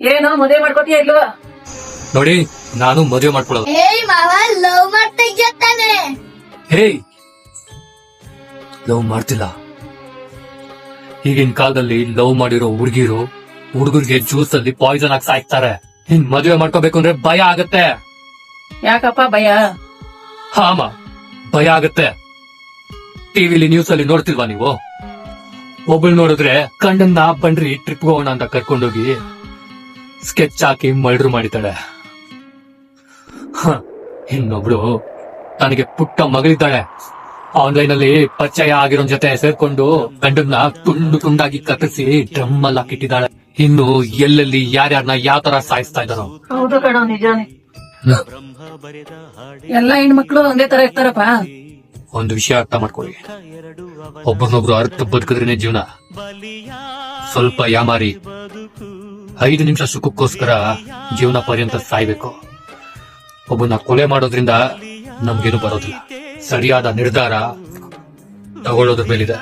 ಏನು ಮದುವೆ ಮಾಡ್ಕೋತೀಯ ಇಲ್ವಾ? ನೋಡಿ, ನಾನು ಮದುವೆ ಮಾಡ್ಕೊಳ್ಳೋದು. ಏಯ್ ಮಾವ, ಲವ್ ಮಾಡ್ತಾ ಇದ್ಯಾ ತಾನೆ? ಹೇಯ್, ಲವ್ ಮಾಡ್ತಿಲ್ಲ. ಈಗಿನ ಕಾಲದಲ್ಲಿ ಲವ್ ಮಾಡಿರೋ ಹುಡುಗಿರು ಹುಡುಗರಿಗೆ ಜ್ಯೂಸ್ ಅಲ್ಲಿ ಪಾಯ್ಸನ್ ಆಗಿ ಸಾಯ್ತಾರೆ. ಇನ್ ಮದುವೆ ಮಾಡ್ಕೋಬೇಕು ಅಂದ್ರೆ ಭಯ ಆಗತ್ತೆ. ಯಾಕಪ್ಪ ಭಯ? ಹಾಮ, ಭಯ ಆಗತ್ತೆ. ಟಿವಿಲಿ ನ್ಯೂಸ್ ಅಲ್ಲಿ ನೋಡ್ತಿಲ್ವಾ ನೀವು? ಒಬ್ಬಳು ನೋಡಿದ್ರೆ ಕಂಡನ್ನ ಬನ್ರಿ ಟ್ರಿಪ್ ಹೋಗೋಣ ಅಂತ ಕರ್ಕೊಂಡೋಗಿ ಸ್ಕೆಚ್ ಹಾಕಿ ಮರ್ಡರ್ ಮಾಡಿದ್ದಾಳೆ. ಇನ್ನೊಬ್ಳು ನನಗೆ ಪುಟ್ಟ ಮಗಳಿದ್ದಾಳೆ. ಆನ್ಲೈನ್ ಅಲ್ಲಿ ಪರಿಚಯ ಆಗಿರೋ ಜೊತೆ ಸೇರ್ಕೊಂಡು ಗಂಡನ್ನ ತುಂಡು ತುಂಡಾಗಿ ಕತ್ತರಿಸಿ ಡ್ರಮ್ ಅಲ್ಲಿ ಹಾಕಿಟ್ಟಿದ್ದಾಳೆ. ಇನ್ನು ಎಲ್ಲೆಲ್ಲಿ ಯಾರ್ಯಾರನ್ನ ಯಾವ ತರ ಸಾಯಿಸ್ತಾ ಇದ್ದಾರೋ. ಹೌದು ಕಣೋ, ನಿಜಾನೇ. ಎಲ್ಲಾ ಹೆಣ್ಮಕ್ಳು ಒಂದೇ ತರ ಇರ್ತಾರಪ್ಪ. ಒಂದು ವಿಷಯ ಅರ್ಥ ಮಾಡ್ಕೊಳ್ಳಿ, ಒಬ್ಬರನ್ನೊಬ್ರು ಅರ್ಥ ಬದುಕಿದ್ರೇನೆ ಜೀವನ. ಸ್ವಲ್ಪ ಯಾಮಾರಿ 5 ನಿಮಿಷ ಸುಖಕ್ಕೋಸ್ಕರ ಜೀವನ ಪರ್ಯಂತ ಸಾಯ್ಬೇಕು. ಒಬ್ಬನ ಕೊಲೆ ಮಾಡೋದ್ರಿಂದ ನಮ್ಗೇನು ಬರೋದಿಲ್ಲ. ಸರಿಯಾದ ನಿರ್ಧಾರ ತಗೊಳ್ಳೋದ್ರ ಮೇಲಿದೆ.